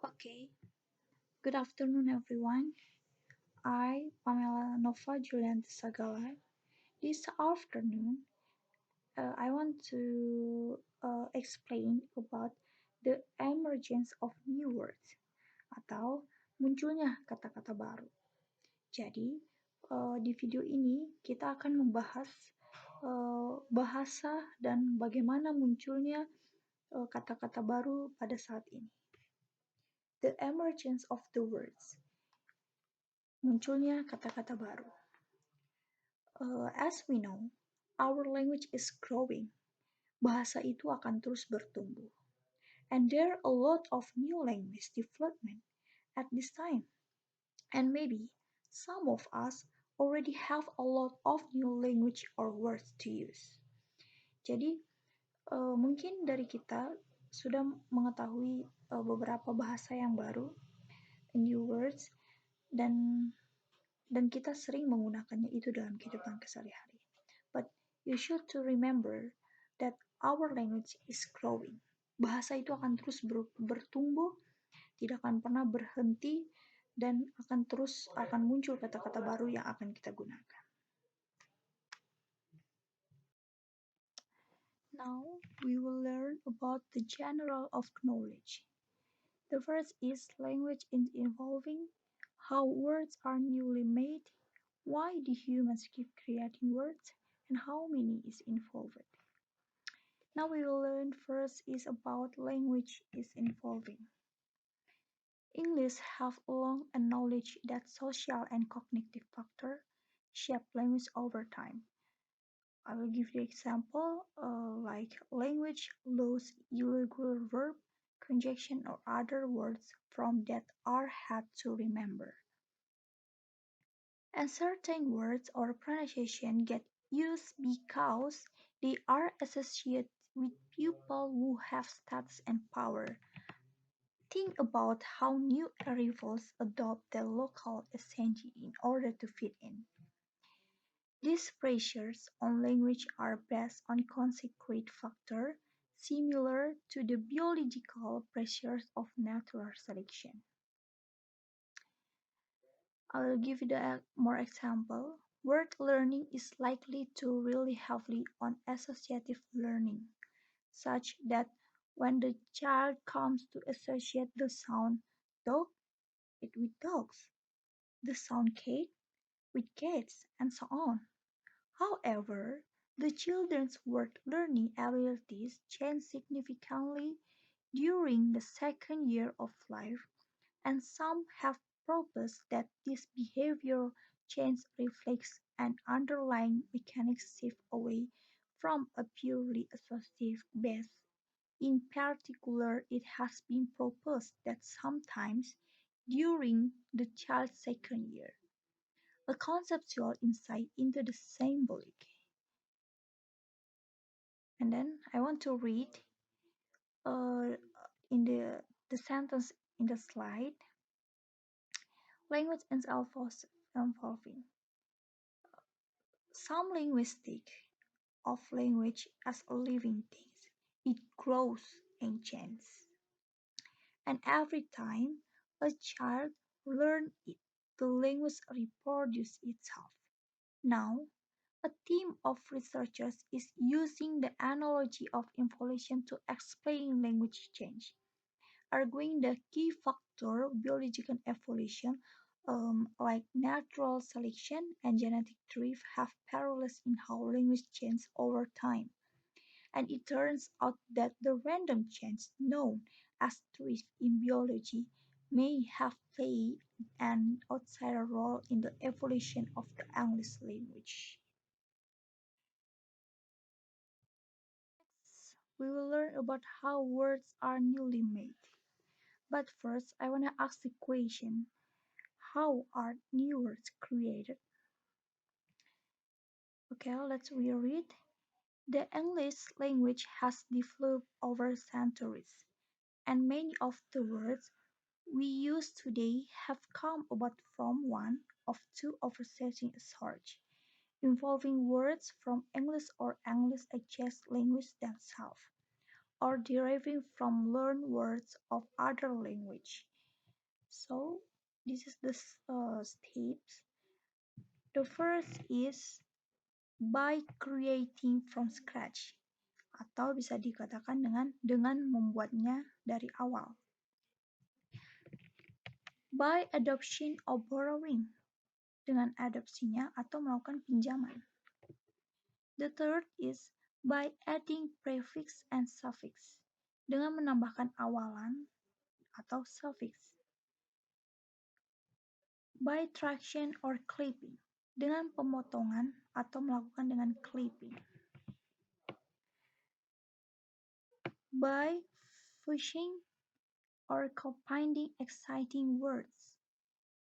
Okay, good afternoon, everyone. I, Pamela Nova Julian Sagala. This afternoon, I want to explain about the emergence of new words atau munculnya kata-kata baru. Jadi, di video ini kita akan membahas bahasa dan bagaimana munculnya kata-kata baru pada saat ini. The emergence of the words. Munculnya kata-kata baru. As we know, our language is growing. Bahasa itu akan terus bertumbuh. And there are a lot of new language development at this time. And maybe some of us already have a lot of new language or words to use. Jadi, mungkin dari kita sudah mengetahui beberapa bahasa yang baru, new words, dan kita sering menggunakannya itu dalam kehidupan kesehari-hari. But you should to remember that our language is growing. Bahasa itu akan terus bertumbuh, tidak akan pernah berhenti, dan akan muncul kata-kata baru yang akan kita gunakan. Now we will learn about the general of knowledge. The first is language is evolving, how words are newly made, why do humans keep creating words, and how many is involved. Now we will learn first is about language is evolving. English have long acknowledged that social and cognitive factors shape language over time. I will give you example like language lose irregular verb, conjunction or other words from that are hard to remember. And certain words or pronunciation get used because they are associated with people who have status and power. Think about how new arrivals adopt their local accent in order to fit in. These pressures on language are based on consequent factors similar to the biological pressures of natural selection. I will give you more example. Word learning is likely to rely heavily on associative learning, such that when the child comes to associate the sound dog with dogs, the sound cat with cats, and so on. However, the children's word learning abilities change significantly during the second year of life, and some have proposed that this behavioral change reflects an underlying mechanical shift away from a purely associative base. In particular, it has been proposed that sometimes during the child's second year, a conceptual insight into the symbolic. And then I want to read in the sentence in the slide. Language is evolving. Some linguistic of language as a living thing. It grows and changes. And every time a child learns it, the language reproduces itself. Now, a team of researchers is using the analogy of evolution to explain language change, arguing the key factor biological evolution, like natural selection and genetic drift, have parallels in how language changes over time. And it turns out that the random change known as drift in biology may have played an outsider role in the evolution of the English language. We will learn about how words are newly made. But first, I want to ask the question, how are new words created? Okay, let's reread. The English language has developed over centuries, and many of the words we use today have come about from one of two oversetting sources, involving words from English or English adjacent languages themselves, or deriving from learned words of other language. So this is the steps. The first is by creating from scratch, atau bisa dikatakan dengan membuatnya dari awal. By adoption or borrowing, dengan adopsinya atau melakukan pinjaman. The third is by adding prefix and suffix, dengan menambahkan awalan atau suffix. By traction or clipping, dengan pemotongan atau melakukan dengan clipping. By fusing or combining exciting words,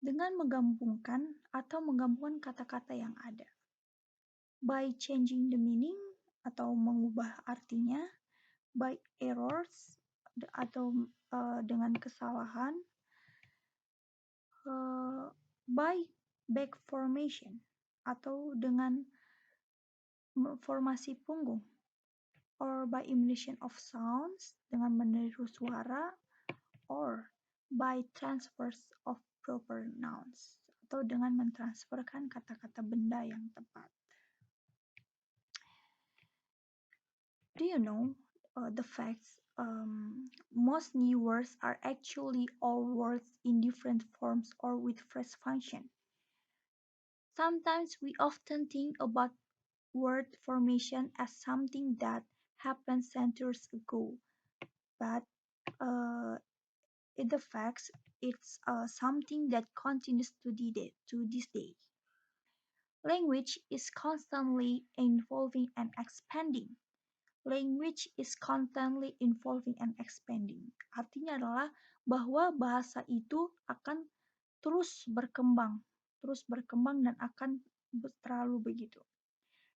dengan menggabungkan atau menggabungkan kata-kata yang ada. By changing the meaning, atau mengubah artinya. By errors, atau dengan kesalahan. By back formation, atau dengan formasi punggung. Or by elimination of sounds, dengan meniru suara. Or by transfers of proper nouns, atau dengan mentransferkan kata-kata benda yang tepat. Do you know the facts? Most new words are actually all words in different forms or with phrase function. Sometimes we often think about word formation as something that happened centuries ago, but in the facts, it's something that continues to this day. Language is constantly evolving and expanding. Language is constantly evolving and expanding. Artinya adalah bahwa bahasa itu akan terus berkembang dan akan terlalu begitu.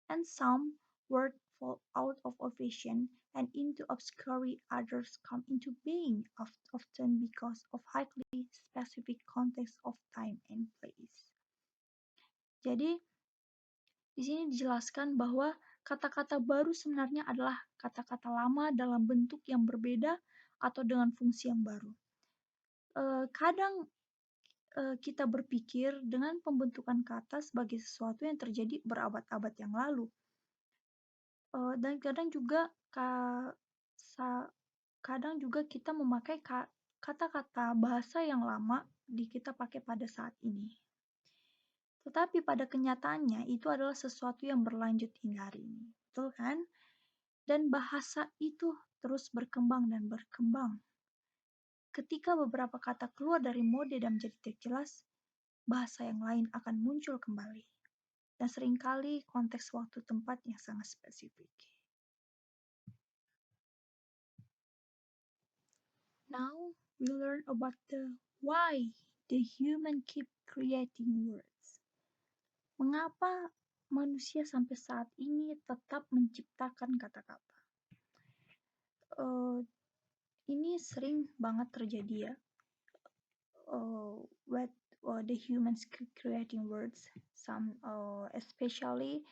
And some words fall out of fashion and into obscurity, others come into being often because of highly specific context of time and place. Jadi di sini dijelaskan bahwa kata-kata baru sebenarnya adalah kata-kata lama dalam bentuk yang berbeda atau dengan fungsi yang baru. Kadang kita berpikir dengan pembentukan kata sebagai sesuatu yang terjadi berabad-abad yang lalu. Dan kadang juga kita memakai kata-kata bahasa yang lama kita pakai pada saat ini. Tetapi pada kenyataannya itu adalah sesuatu yang berlanjut hingga hari ini. Betul kan? Dan bahasa itu terus berkembang dan berkembang. Ketika beberapa kata keluar dari mode dan menjadi tidak jelas, bahasa yang lain akan muncul kembali. Dan seringkali konteks waktu tempat yang sangat spesifik. Now we learn about the why the human keep creating words. Mengapa manusia sampai saat ini tetap menciptakan kata-kata? Ini sering banget terjadi ya. The humans keep creating words, some especially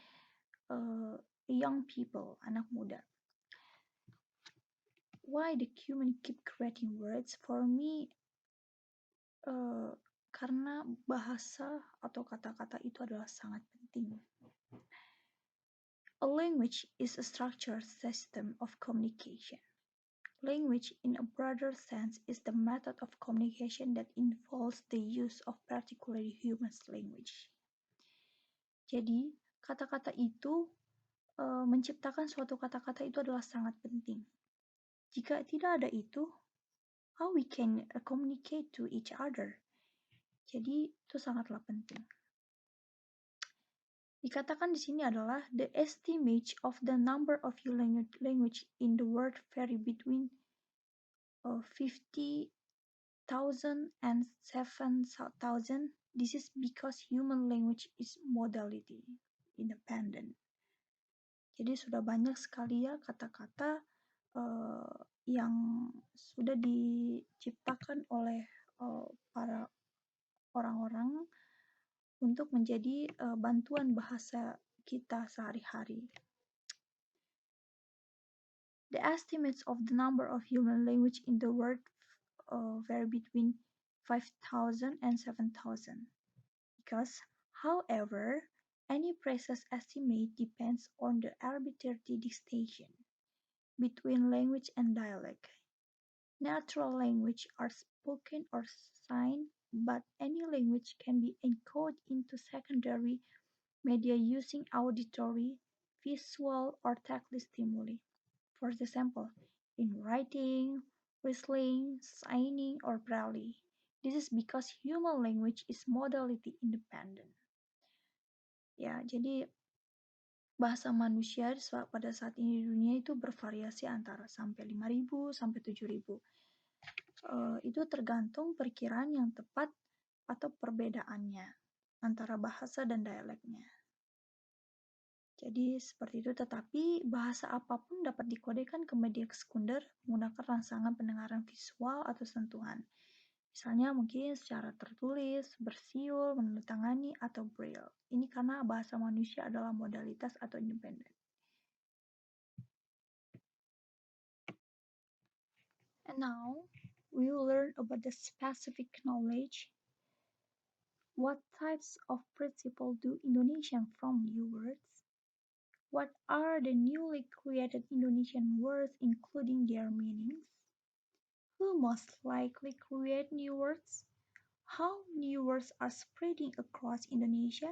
young people, anak muda. Why the human keep creating words? For me, karena bahasa atau kata-kata itu adalah sangat penting. A language is a structured system of communication. Language, in a broader sense, is the method of communication that involves the use of particularly human language. Jadi, kata-kata itu, menciptakan suatu kata-kata itu adalah sangat penting. Jika tidak ada itu, how we can communicate to each other? Jadi itu sangatlah penting. Dikatakan di sini adalah the estimate of the number of language in the world vary between 50,000 and 7,000. This is because human language is modality independent. Jadi sudah banyak sekali ya kata-kata yang sudah diciptakan oleh para orang-orang untuk menjadi bantuan bahasa kita sehari-hari. The estimates of the number of human language in the world vary between 5,000 and 7,000. Because, however, any precise estimate depends on the arbitrary distinction between language and dialect. Natural language are spoken or signed, but any language can be encoded into secondary media using auditory, visual, or tactile stimuli. For example, in writing, whistling, signing, or braille. This is because human language is modality independent. Ya, jadi bahasa manusia pada saat ini di dunia itu bervariasi antara sampai 5.000 sampai 7.000. Itu tergantung perkiraan yang tepat atau perbedaannya antara bahasa dan dialeknya. Jadi seperti itu, tetapi bahasa apapun dapat dikodekan ke media sekunder menggunakan rangsangan pendengaran visual atau sentuhan. Misalnya mungkin secara tertulis, bersiul, menandatangani, atau braille. Ini karena bahasa manusia adalah modalitas atau independen. And now, we will learn about the specific knowledge. What types of principles do Indonesian from new words? What are the newly created Indonesian words including their meanings? Who most likely create new words? How new words are spreading across Indonesia?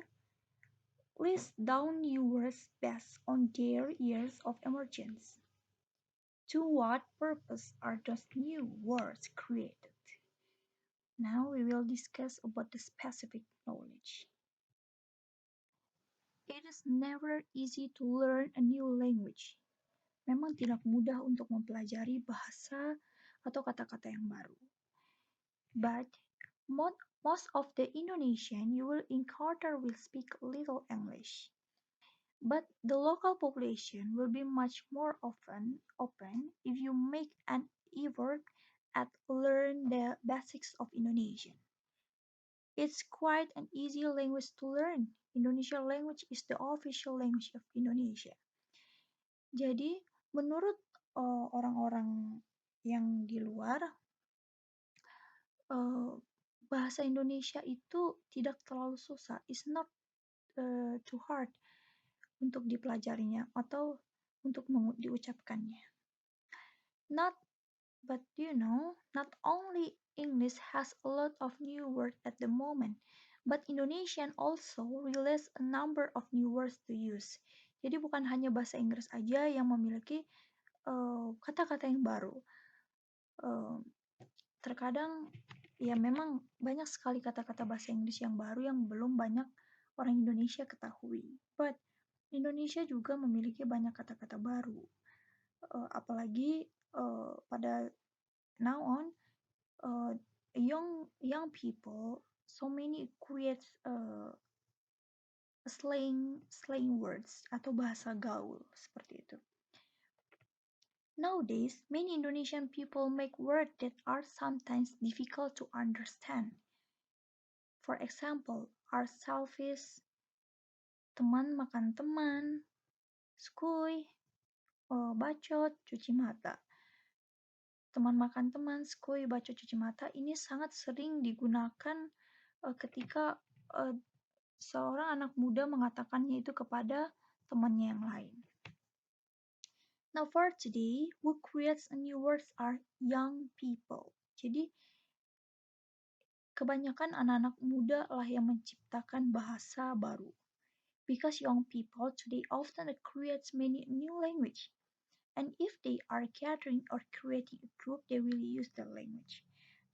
List down new words based on their years of emergence. To what purpose are those new words created? Now we will discuss about the specific knowledge. It is never easy to learn a new language. Memang tidak mudah untuk mempelajari bahasa atau kata-kata yang baru. But most of the Indonesian you will encounter will speak little English. But the local population will be much more often open if you make an effort at learn the basics of Indonesian. It's quite an easy language to learn. Indonesian language is the official language of Indonesia. Jadi, menurut orang-orang yang di luar, bahasa Indonesia itu tidak terlalu susah. It's not too hard untuk dipelajarinya atau untuk diucapkannya. Not, but not only English has a lot of new words at the moment, but Indonesian also release a number of new words to use. Jadi bukan hanya bahasa Inggris aja yang memiliki kata-kata yang baru. Terkadang ya memang banyak sekali kata-kata bahasa Inggris yang baru yang belum banyak orang Indonesia ketahui. But Indonesia juga memiliki banyak kata-kata baru. Apalagi pada now on young people so many create slang words atau bahasa gaul seperti itu. Nowadays, many Indonesian people make words that are sometimes difficult to understand. For example, are selfish, teman makan teman, skuy, bacot, cuci mata. Teman makan teman, skuy, bacot, cuci mata ini sangat sering digunakan ketika seorang anak muda mengatakannya itu kepada temannya yang lain. Now for today, who creates a new words are young people. Jadi kebanyakan anak-anak muda lah yang menciptakan bahasa baru. Because young people today often creates many new language. And if they are gathering or creating a group, they will use the language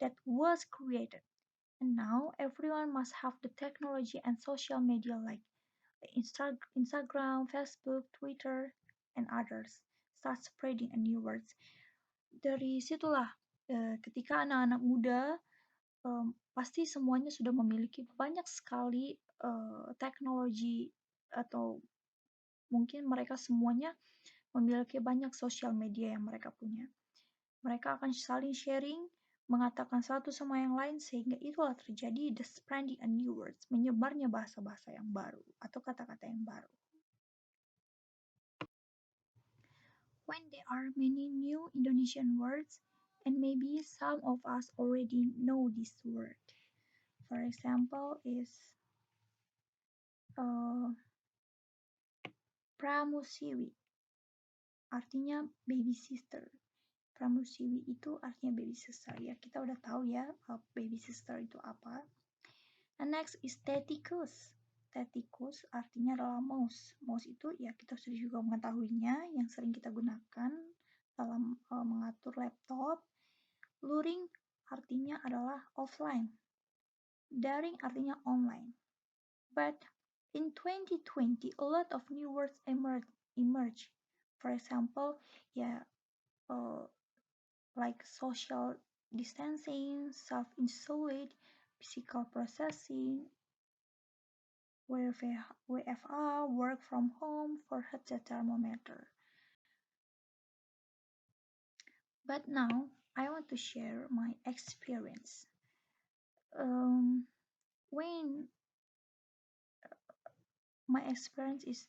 that was created. And now everyone must have the technology and social media like Instagram, Facebook, Twitter, and others. Start spreading a new words. Dari situlah ketika anak-anak muda pasti semuanya sudah memiliki banyak sekali teknologi atau mungkin mereka semuanya memiliki banyak sosial media yang mereka punya. Mereka akan saling sharing, mengatakan satu sama yang lain sehingga itulah terjadi the spreading a new words, menyebarnya bahasa-bahasa yang baru atau kata-kata yang baru. When there are many new Indonesian words And maybe some of us already know this word. For example, is uh, pramusiwi, artinya baby sister. Pramusiwi itu artinya baby sister. Ya, kita udah tahu ya baby sister itu apa. And next is teticus. Teticus artinya adalah mouse. Mouse itu ya kita sudah juga mengetahuinya yang sering kita gunakan dalam mengatur laptop. Luring artinya adalah offline. Daring artinya online. But in 2020, a lot of new words emerge. For example, yeah, uh, like social distancing, self-isolate, physical processing, WFR, work from home, for heart thermometer. But now I want to share my experience. Um, when my experience is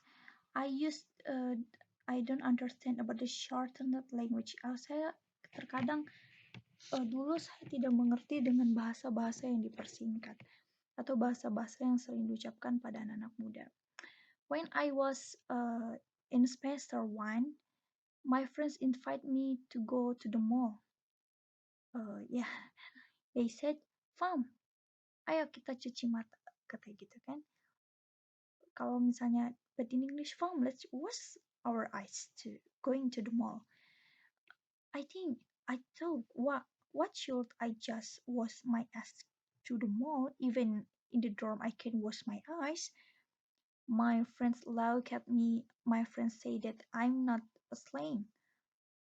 I don't understand about the shortened language. Saya terkadang dulu saya tidak mengerti dengan bahasa-bahasa yang dipersingkat atau bahasa-bahasa yang sering diucapkan pada anak-anak muda. When I was in semester 1, my friends invite me to go to the mall. Yeah, they said, "Fam, ayo kita cuci mata," kata gitu kan. Kalau misalnya, but in English, "Fam, let's wash our eyes to going to the mall." I think I thought, what should I just wash my eyes to the mall? Even in the dorm, I can wash my eyes. My friends look at me. My friends say that I'm not a slang.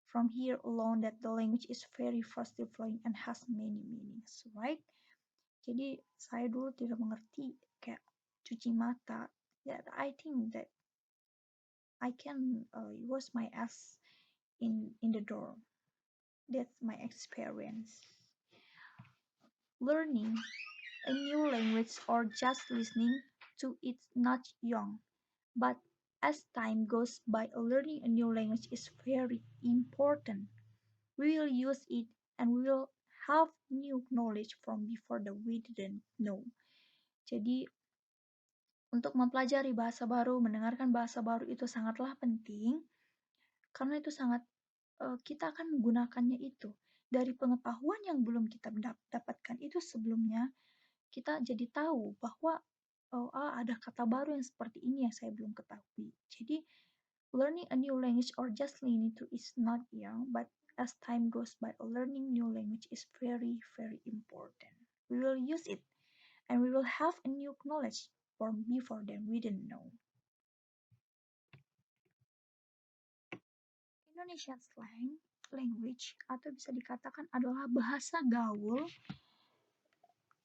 From here alone, that the language is very fast flowing and has many meanings, right? Jadi saya dulu tidak mengerti kayak cuci mata. Yeah, I think that I can wash my ass in the dorm. That's my experience. Learning a new language or just listening to it's not young, but as time goes by, learning a new language is very important. We will use it and we will have new knowledge from before that we didn't know. Jadi, untuk mempelajari bahasa baru, mendengarkan bahasa baru itu sangatlah penting karena itu sangat kita akan menggunakannya itu dari pengetahuan yang belum kita dapatkan itu sebelumnya. Kita jadi tahu bahwa ada kata baru yang seperti ini yang saya belum ketahui. Jadi learning a new language or just learning to is not young, but as time goes by, learning new language is very, very important. We will use it and we will have a new knowledge from before then we didn't know. Indonesian slang language atau bisa dikatakan adalah bahasa gaul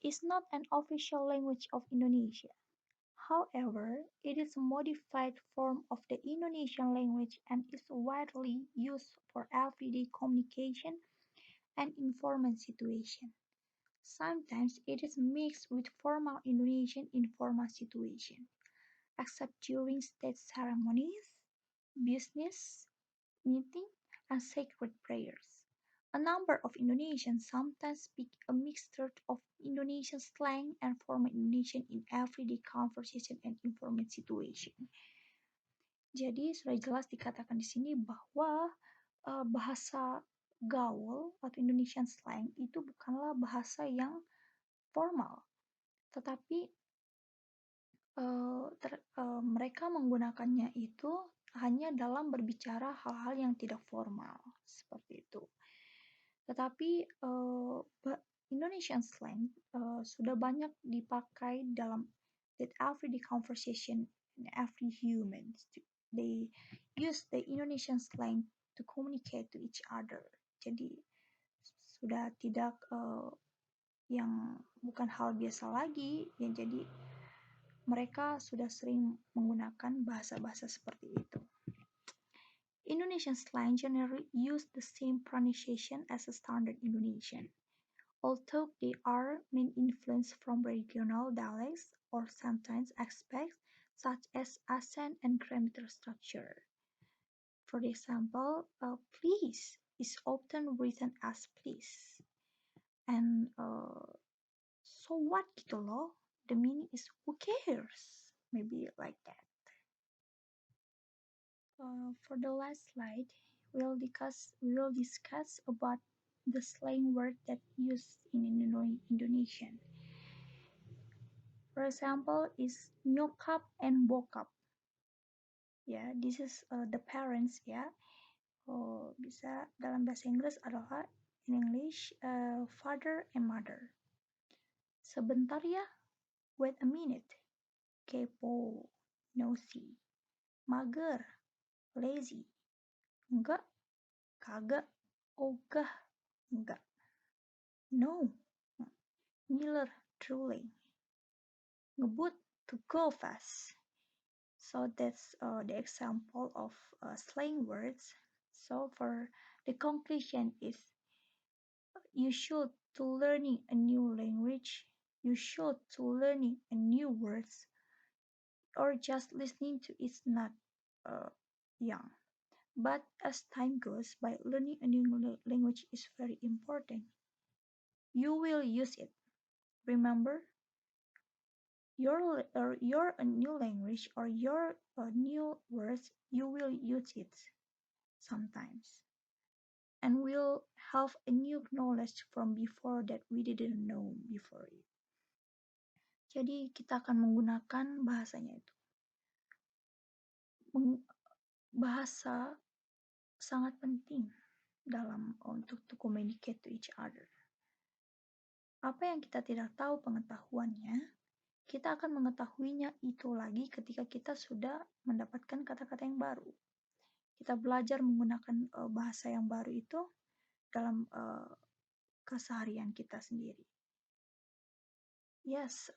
is not an official language of Indonesia. However, it is a modified form of the Indonesian language and is widely used for everyday communication and informal situation. Sometimes it is mixed with formal Indonesian informal situation, except during state ceremonies, business meeting, and sacred prayers. A number of Indonesians sometimes speak a mixture of Indonesian slang and formal Indonesian in everyday conversation and informal situation. Jadi sudah jelas dikatakan di sini bahwa bahasa gaul atau Indonesian slang itu bukanlah bahasa yang formal, tetapi mereka menggunakannya itu hanya dalam berbicara hal-hal yang tidak formal, seperti itu. Tetapi Indonesian slang sudah banyak dipakai dalam that everyday conversation in every human. They use the Indonesian slang to communicate to each other. Jadi sudah tidak yang bukan hal biasa lagi, yang jadi mereka sudah sering menggunakan bahasa-bahasa seperti itu. Indonesian slang generally use the same pronunciation as a standard Indonesian, although they are main influence from regional dialects or sometimes aspects such as accent and grammatical structure. For example, please is often written as please. And so what gitu loh? The meaning is who cares? Maybe like that. For the last slide, we will discuss about the slang word that used in Indonesian. For example, is nyokap and bokap. Ya, this is the parents ya. Bisa dalam bahasa Inggris adalah in English father and mother. Sebentar ya, wait a minute. Kepo, nosy. Mager, lazy. Enggak, kagak. Ogah, enggak. No, Miller, truly. Ngebut, to go fast. So that's the example of slang words. So for the conclusion is you should to learning a new language, you should to learning a new words, or just listening to it's not uh, young. But as time goes by, learning a new language is very important. You will use it. Remember, your new language or your new words, you will use it sometimes, and will have a new knowledge from before that we didn't know before it. Jadi kita akan menggunakan bahasanya itu. Bahasa sangat penting dalam untuk to communicate to each other. Apa yang kita tidak tahu pengetahuannya, kita akan mengetahuinya itu lagi ketika kita sudah mendapatkan kata-kata yang baru. Kita belajar menggunakan bahasa yang baru itu dalam keseharian kita sendiri. Yes,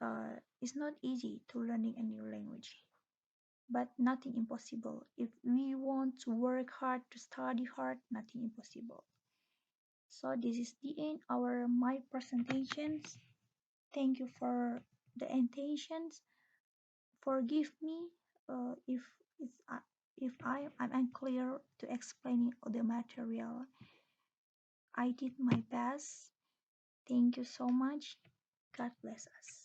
it's not easy to learning a new language, but nothing impossible. If we want to work hard, to study hard, nothing impossible. So this is the end our my presentations. Thank you for the intentions. Forgive me if it's, if I'm unclear to explaining the material. I did my best. Thank you so much. God bless us.